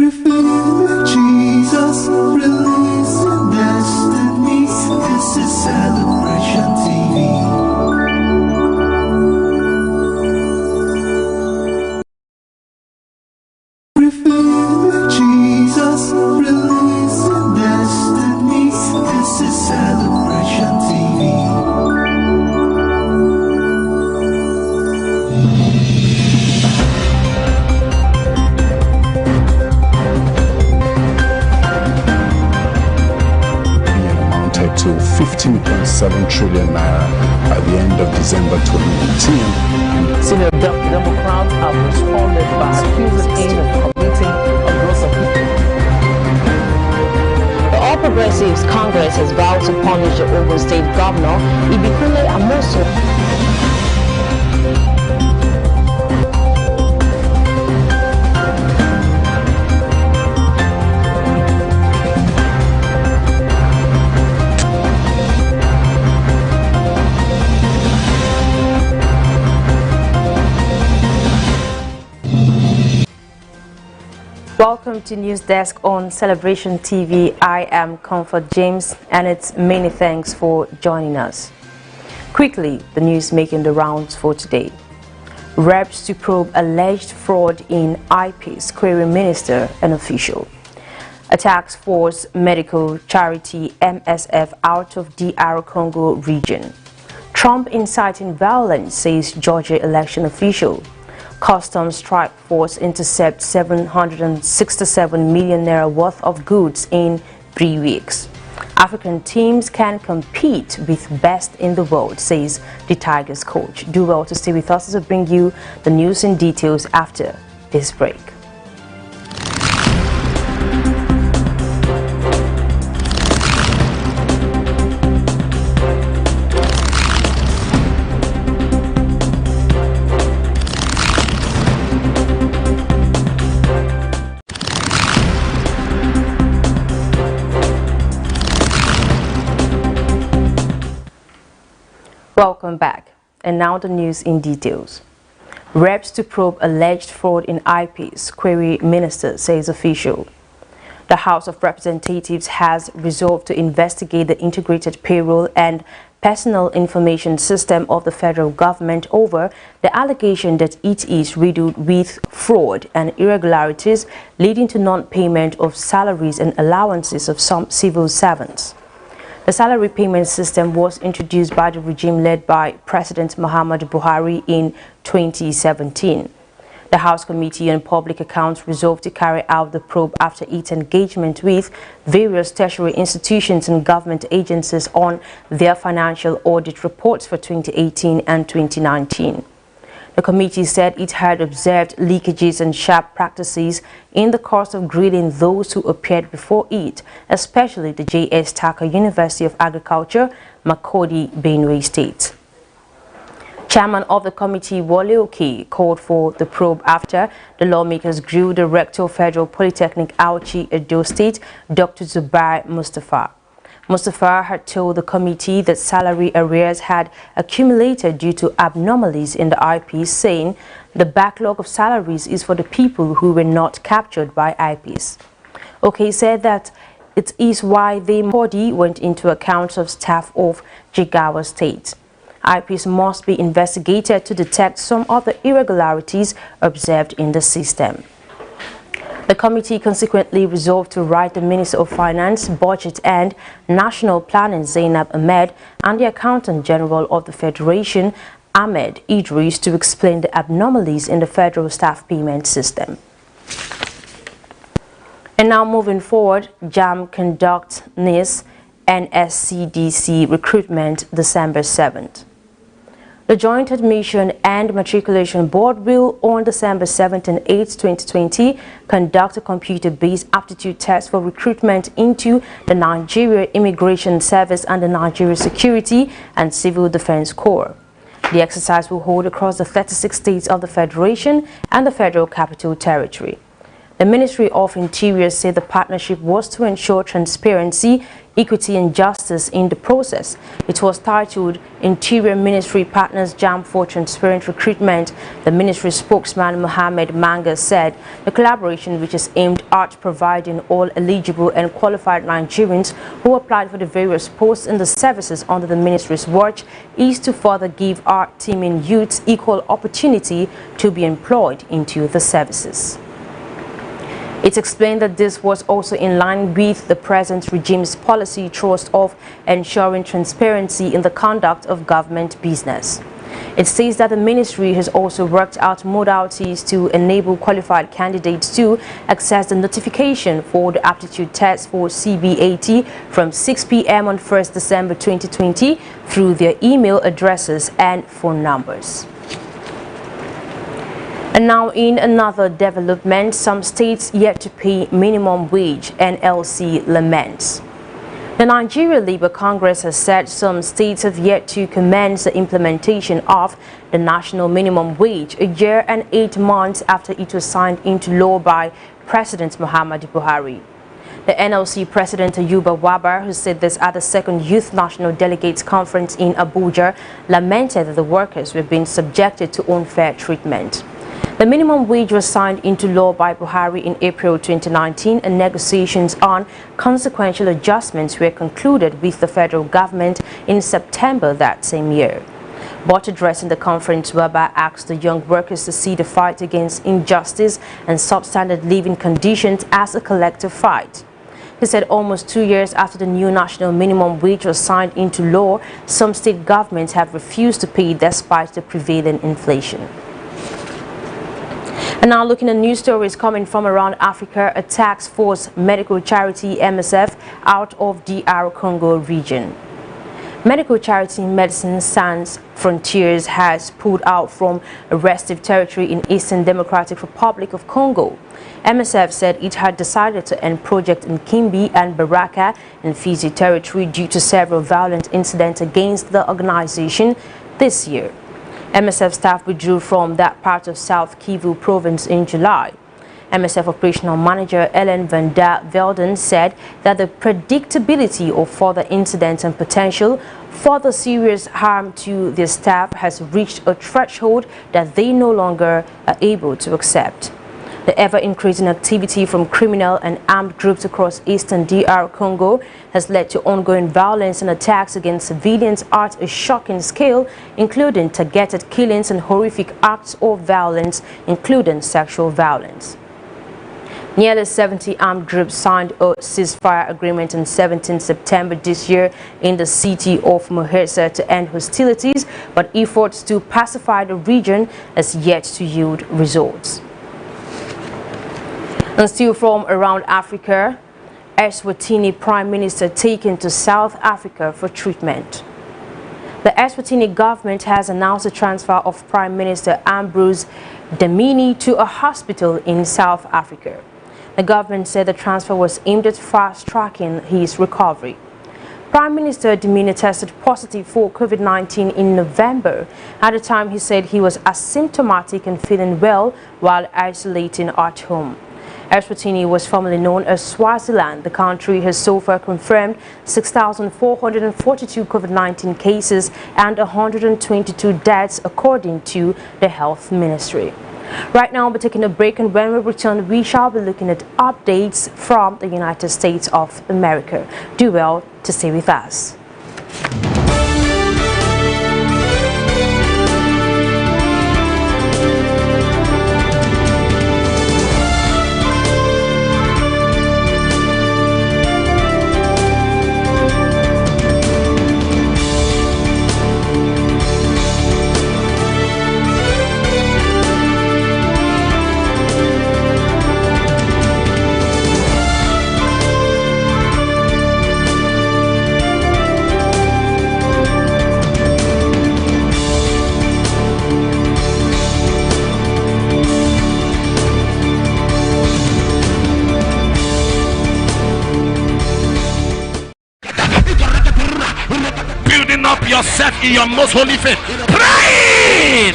Revealing Jesus, releasing destinies. This is Celebration TV. Revealing Jesus, releasing destinies. This is Celebration TV. To 15.7 trillion naira at the end of December 2018. Senior Democrats have responded by accusing him of committing a gross offense. The All Progressives Congress has vowed to punish the Ogun State Governor, Ibikunle Amosun. Welcome to News Desk on Celebration TV. I am Comfort James, and it's many thanks for joining us. Quickly, the news making the rounds for today. Reps to probe alleged fraud in IP's query minister and official. A task force medical charity MSF out of DR Congo region. Trump inciting violence, says Georgia election official. Customs strike force intercept 767 million naira worth of goods in 3 weeks. African teams can compete with best in the world, says the Tigers coach. Do well to stay with us as we bring you the news in details after this break. Welcome back, and now the news in details. Reps to probe alleged fraud in IP's query minister, says official. The House of Representatives has resolved to investigate the integrated payroll and personal information system of the federal government over the allegation that it is riddled with fraud and irregularities leading to non-payment of salaries and allowances of some civil servants. The salary payment system was introduced by the regime led by President Muhammadu Buhari in 2017. The House Committee on Public Accounts resolved to carry out the probe after its engagement with various tertiary institutions and government agencies on their financial audit reports for 2018 and 2019. The committee said it had observed leakages and sharp practices in the course of grading those who appeared before it, especially the J.S. Tucker University of Agriculture, Makurdi, Benue State. Chairman of the committee, Wale Oke, called for the probe after the lawmakers grilled the Rector of Federal Polytechnic Auchi, Edo State, Dr. Zubair Mustafa. Mustafa had told the committee that salary arrears had accumulated due to abnormalities in the IPs, saying the backlog of salaries is for the people who were not captured by IPs. Okay said that it is why the body went into accounts of staff of Jigawa State. IPs must be investigated to detect some of the irregularities observed in the system. The committee consequently resolved to write the Minister of Finance, Budget and National Planning, Zainab Ahmed, and the Accountant General of the Federation, Ahmed Idris, to explain the abnormalities in the federal staff payment system. And now moving forward, JAM conducts NIS NSCDC recruitment December 7th. The Joint Admission and Matriculation Board will, on December 7th and 8th, 2020, conduct a computer-based aptitude test for recruitment into the Nigeria Immigration Service and the Nigeria Security and Civil Defense Corps. The exercise will hold across the 36 states of the Federation and the Federal Capital Territory. The Ministry of Interior said the partnership was to ensure transparency equity and justice in the process. It was titled Interior Ministry Partners Jam for Transparent Recruitment. The ministry spokesman Mohammed Manga said the collaboration, which is aimed at providing all eligible and qualified Nigerians who applied for the various posts in the services under the ministry's watch, is to further give our teaming youths equal opportunity to be employed into the services. It explained that this was also in line with the present regime's policy thrust of ensuring transparency in the conduct of government business. It says that the ministry has also worked out modalities to enable qualified candidates to access the notification for the aptitude test for CBAT from 6 p.m. on 1st December 2020 through their email addresses and phone numbers. And now, in another development, some states yet to pay minimum wage, NLC laments. The Nigeria Labour Congress has said some states have yet to commence the implementation of the national minimum wage a year and 8 months after it was signed into law by President Muhammadu Buhari. The NLC President Ayuba Wabba, who said this at the second Youth National Delegates Conference in Abuja, lamented that the workers were being subjected to unfair treatment. The minimum wage was signed into law by Buhari in April 2019, and negotiations on consequential adjustments were concluded with the federal government in September that same year. But addressing the conference, Wabba asked the young workers to see the fight against injustice and substandard living conditions as a collective fight. He said almost 2 years after the new national minimum wage was signed into law, some state governments have refused to pay despite the prevailing inflation. And now looking at news stories coming from around Africa, a task force medical charity MSF out of DR Congo region. Medical charity Medicine Sans Frontiers has pulled out from a restive territory in Eastern Democratic Republic of Congo. MSF said it had decided to end project in Kimbi and Baraka in Fizi territory due to several violent incidents against the organization this year. MSF staff withdrew from that part of South Kivu province in July. MSF operational manager Ellen van der Velden said that the predictability of further incidents and potential further serious harm to their staff has reached a threshold that they no longer are able to accept. The ever-increasing activity from criminal and armed groups across eastern DR Congo has led to ongoing violence and attacks against civilians at a shocking scale, including targeted killings and horrific acts of violence, including sexual violence. Nearly 70 armed groups signed a ceasefire agreement on 17 September this year in the city of Mohersa to end hostilities, but efforts to pacify the region has yet to yield results. And still from around Africa, Eswatini Prime Minister taken to South Africa for treatment. The Eswatini government has announced the transfer of Prime Minister Ambrose Dlamini to a hospital in South Africa. The government said the transfer was aimed at fast-tracking his recovery. Prime Minister Dlamini tested positive for COVID-19 in November. At the time, he said he was asymptomatic and feeling well while isolating at home. Eswatini was formerly known as Swaziland. The country has so far confirmed 6,442 COVID-19 cases and 122 deaths, according to the Health Ministry. Right now, we're taking a break, and when we return, we shall be looking at updates from the United States of America. Do well to stay with us. Yourself in your most holy faith, praying.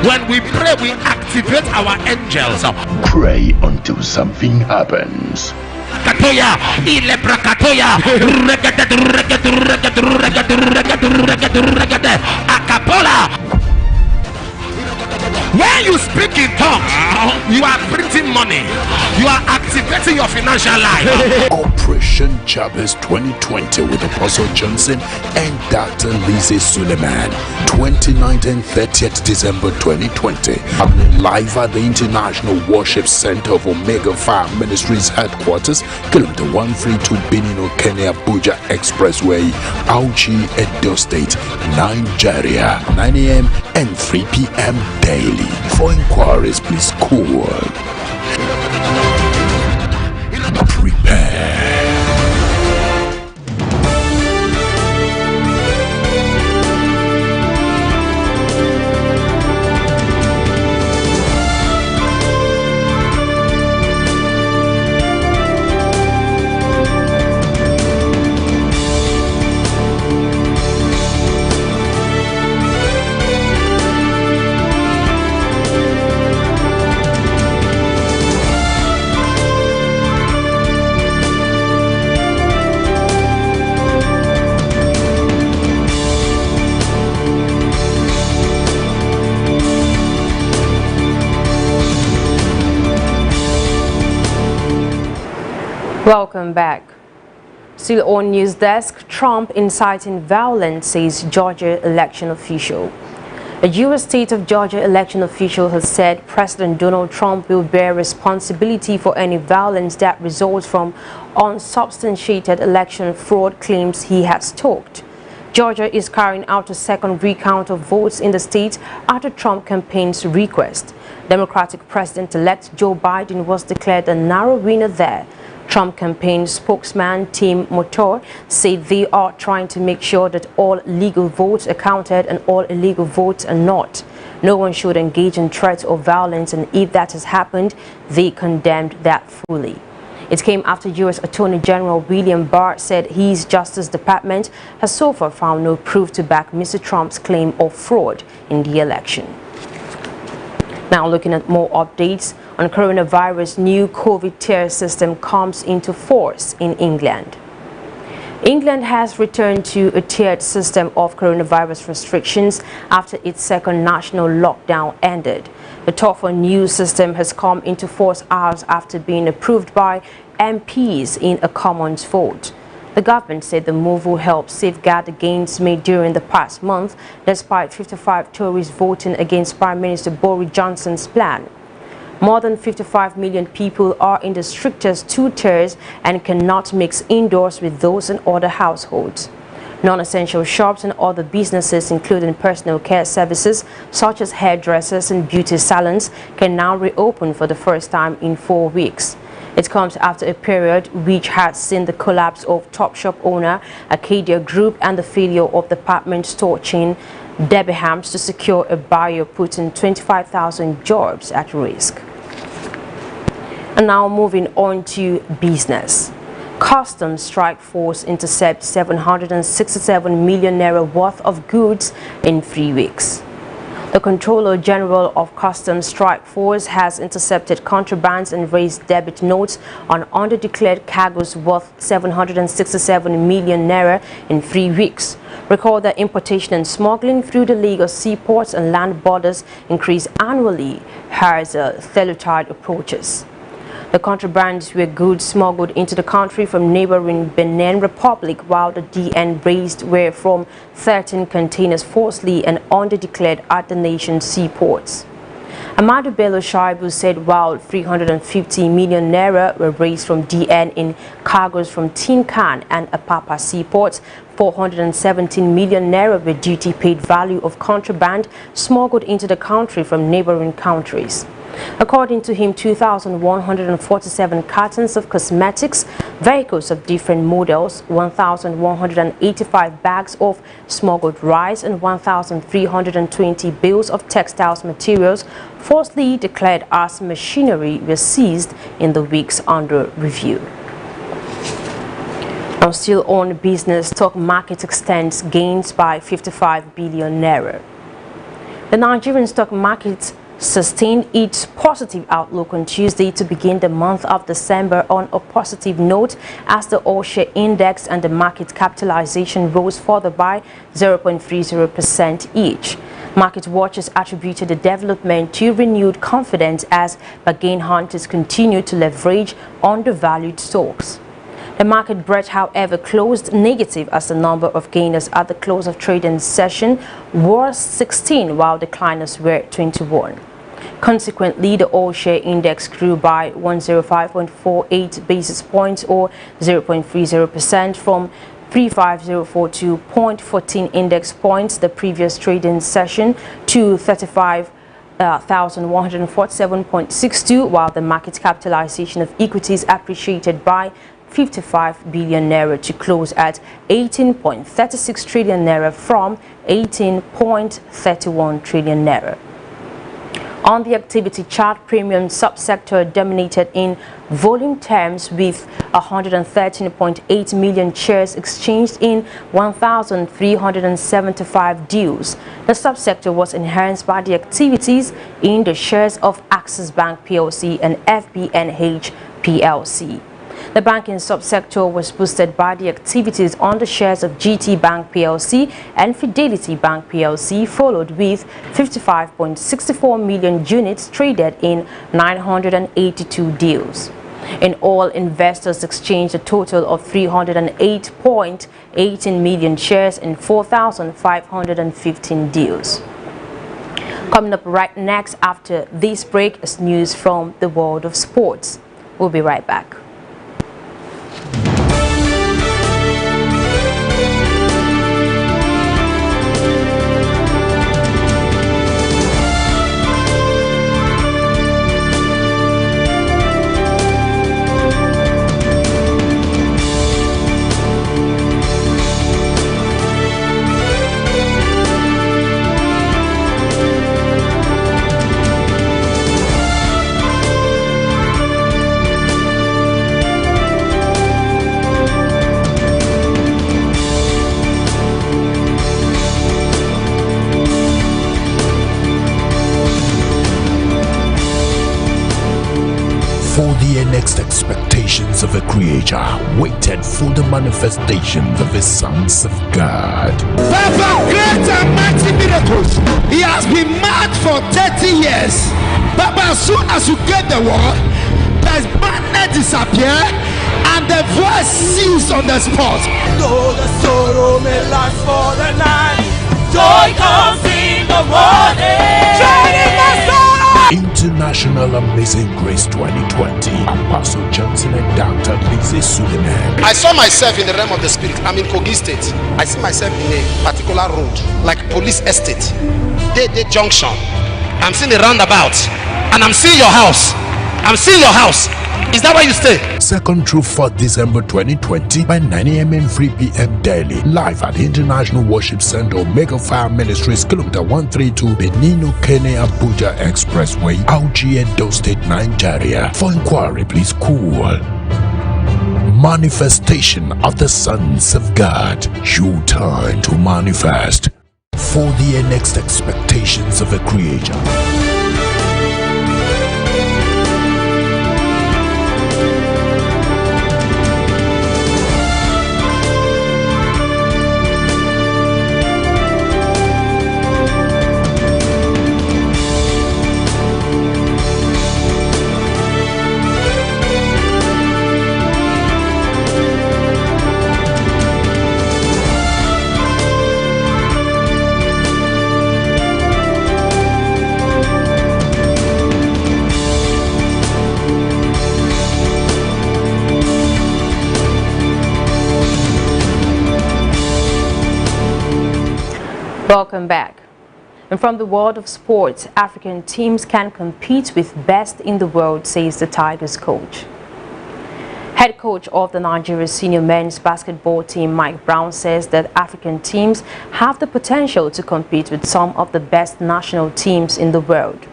When we pray, we act. activate our angels. Pray until something happens. Katoya, ilebra katoya, akapola. When you speak in tongues, you are printing money. You are activating your financial life. Operation Jabez 2020 with Apostle Johnson and Dr. Lizzie Suleiman. 29th and 30th December 2020. Happening live at the International Worship Center of Omega Fire Ministries headquarters, kilometer 132 Benino, Kenya, Abuja Expressway, Auchi, Edo State, Nigeria. 9 a.m. and 3 p.m. daily. For inquiries, please call. Prepare. Welcome back. Still on News Desk, Trump inciting violence, says Georgia election official. A U.S. state of Georgia election official has said President Donald Trump will bear responsibility for any violence that results from unsubstantiated election fraud claims he has stoked. Georgia is carrying out a second recount of votes in the state after Trump campaign's request. Democratic President-elect Joe Biden was declared a narrow winner there. Trump campaign spokesman Tim Motor said they are trying to make sure that all legal votes are counted and all illegal votes are not. No one should engage in threats or violence, and if that has happened, they condemned that fully. It came after U.S. Attorney General William Barr said his Justice Department has so far found no proof to back Mr. Trump's claim of fraud in the election. Now looking at more updates on coronavirus, new COVID tier system comes into force in England. England has returned to a tiered system of coronavirus restrictions after its second national lockdown ended. The tougher new system has come into force hours after being approved by MPs in a Commons vote. The government said the move will help safeguard the gains made during the past month, despite 55 Tories voting against Prime Minister Boris Johnson's plan. More than 55 million people are in the strictest two tiers and cannot mix indoors with those in other households. Non-essential shops and other businesses, including personal care services such as hairdressers and beauty salons, can now reopen for the first time in 4 weeks. It comes after a period which has seen the collapse of Topshop owner Arcadia Group and the failure of department store chain Debenhams to secure a buyer, putting 25,000 jobs at risk. And now moving on to business. Customs Strike Force intercepts 767 million naira worth of goods in 3 weeks. The Controller General of Customs Strike Force has intercepted contrabands and raised debit notes on undeclared cargoes worth 767 million naira in 3 weeks. Recall that importation and smuggling through the Lagos seaports and land borders increase annually as Thelutide approaches. The contrabands were goods smuggled into the country from neighboring Benin Republic, while the DN raised were from 13 containers falsely and undeclared at the nation's seaports. Amadu Bello Shaibu said while 350 million naira were raised from DN in cargoes from Tinkan and Apapa seaports, 417 million naira were duty-paid value of contraband smuggled into the country from neighboring countries. According to him, 2,147 cartons of cosmetics, vehicles of different models, 1,185 bags of smuggled rice, and 1,320 bales of textiles materials falsely declared as machinery were seized in the weeks under review. Now still on business, stock market extends gains by 55 billion naira. The Nigerian stock market sustained its positive outlook on Tuesday to begin the month of December on a positive note as the all-share index and the market capitalization rose further by 0.30% each. Market watchers attributed the development to renewed confidence as bargain hunters continue to leverage undervalued stocks. The market breadth, however, closed negative as the number of gainers at the close of trading session was 16, while decliners were 21. Consequently, the all-share index grew by 105.48 basis points or 0.30% from 35042.14 index points the previous trading session to 35,147.62, while the market capitalization of equities appreciated by 55 billion naira to close at 18.36 trillion naira from 18.31 trillion naira. On the activity chart, premium subsector dominated in volume terms with 113.8 million shares exchanged in 1,375 deals. The subsector was enhanced by the activities in the shares of Access Bank PLC and FBNH PLC. The banking subsector was boosted by the activities on the shares of GT Bank PLC and Fidelity Bank PLC, followed with 55.64 million units traded in 982 deals. In all, investors exchanged a total of 308.18 million shares in 4,515 deals. Coming up right next after this break is news from the world of sports. We'll be right back. For the next expectations of a creator waited for the manifestations of his sons of God. Papa, great and mighty miracles. He has been mad for 30 years. Papa, as soon as you get the word, the madness disappear and the voice cease on the spot. Though the sorrow may last for the night, joy comes in the morning. International Amazing Grace 2020. Apostle Johnson and Dr. Lizzie Suleiman. I saw myself in the realm of the spirit. I'm in Kogi State. I see myself in a particular road, like police estate, Day Junction. I'm seeing a roundabout, and I'm seeing your house. I'm seeing your house. Is that where you stay? 2nd through 4th December 2020 by 9 a.m. and 3 p.m. daily. Live at the International Worship Center, Omega Fire Ministries, Kilometer 132, Benino Kene Abuja Expressway, Auchi, Edo State, Nigeria. For inquiry, please call. Manifestation of the sons of God. Your time to manifest. For the next expectations of a creator. Welcome back. And from the world of sports, African teams can compete with best in the world, says the Tigers coach. Head coach of the Nigeria senior men's basketball team, Mike Brown, says that African teams have the potential to compete with some of the best national teams in the world.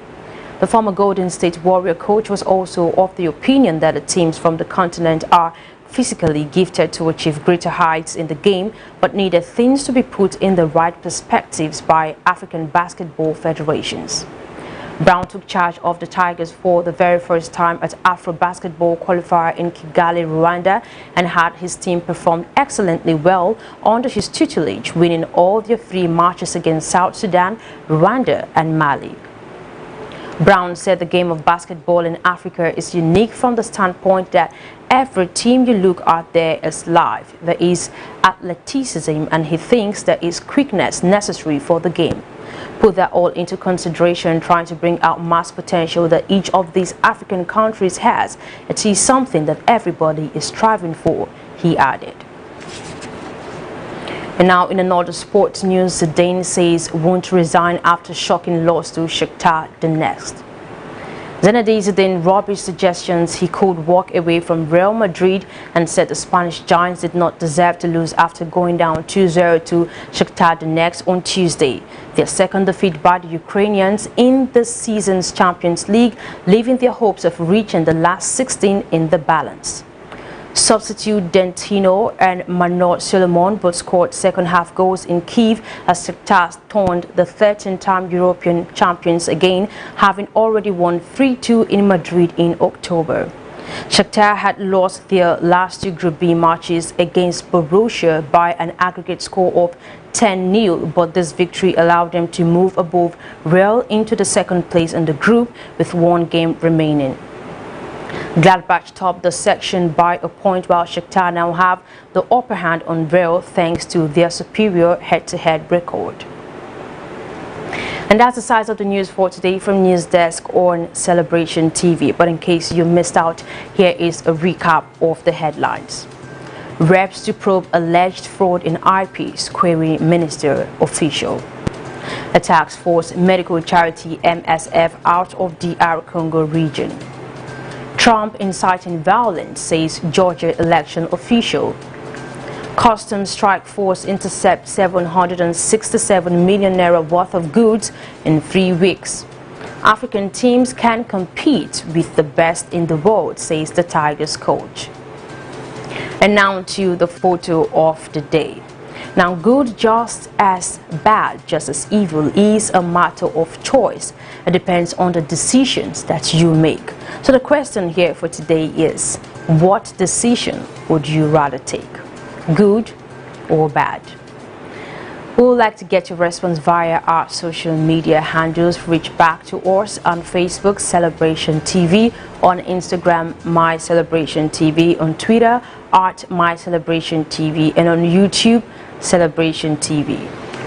The former Golden State Warrior coach was also of the opinion that the teams from the continent are physically gifted to achieve greater heights in the game, but needed things to be put in the right perspectives by African basketball federations. Brown took charge of the Tigers for the very first time at Afro Basketball Qualifier in Kigali, Rwanda, and had his team perform excellently well under his tutelage, winning all their 3 matches against South Sudan, Rwanda, and Mali. Brown said the game of basketball in Africa is unique from the standpoint that every team you look at there is live. There is athleticism, and he thinks there is quickness necessary for the game. Put that all into consideration, trying to bring out mass potential that each of these African countries has. It is something that everybody is striving for, he added. And now in another sports news, Zidane says won't resign after shocking loss to Shakhtar Donetsk. Zinedine Zidane rubbished suggestions he could walk away from Real Madrid and said the Spanish giants did not deserve to lose after going down 2-0 to Shakhtar Donetsk on Tuesday. Their second defeat by the Ukrainians in this season's Champions League, leaving their hopes of reaching the last 16 in the balance. Substitute Dentino and Manor Solomon both scored second-half goals in Kyiv as Shakhtar turned the 13-time European champions again, having already won 3-2 in Madrid in October. Shakhtar had lost their last 2 Group B matches against Borussia by an aggregate score of 10-0, but this victory allowed them to move above Real into the second place in the group with 1 game remaining. Gladbach topped the section by a point, while Shakhtar now have the upper hand on Real thanks to their superior head-to-head record. And that's the size of the news for today from News Desk on Celebration TV. But in case you missed out, here is a recap of the headlines. Reps to probe alleged fraud in IPs, query Minister official. A task force medical charity MSF out of DR Congo region. Trump inciting violence, says Georgia election official. Customs strike force intercept 767 million naira worth of goods in 3 weeks. African teams can compete with the best in the world, says the Tigers coach. And now to the photo of the day. Now, good just as bad, just as evil is a matter of choice. It depends on the decisions that you make. So the question here for today is, what decision would you rather take? Good or bad? We would like to get your response via our social media handles. Reach back to us on Facebook, Celebration TV, on Instagram, My Celebration TV, on Twitter, My Celebration TV, and on YouTube, Celebration TV.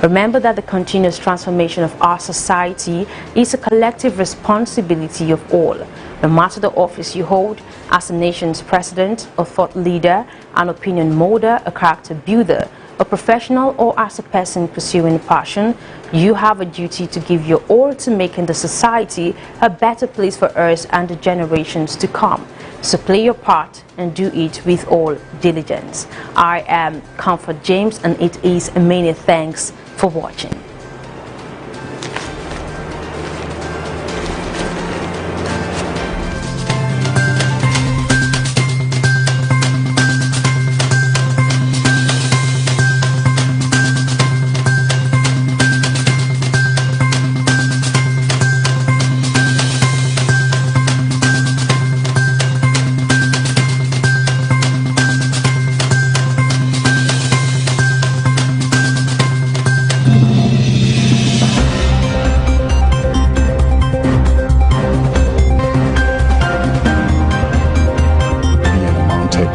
Remember that the continuous transformation of our society is a collective responsibility of all. No matter the office you hold, as a nation's president, a thought leader, an opinion molder, a character builder, a professional, or as a person pursuing passion, you have a duty to give your all to making the society a better place for us and the generations to come. So play your part and do it with all diligence. I am Comfort James, and it is many thanks for watching.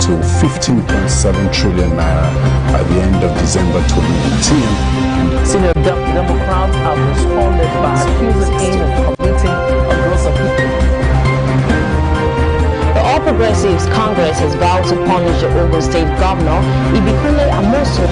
To 15.7 trillion naira by the end of December 2019. Senior Democrats have responded by accusing him of committing a gross offense. The All Progressives Congress has vowed to punish the Ogun State Governor Ibikule Amosu.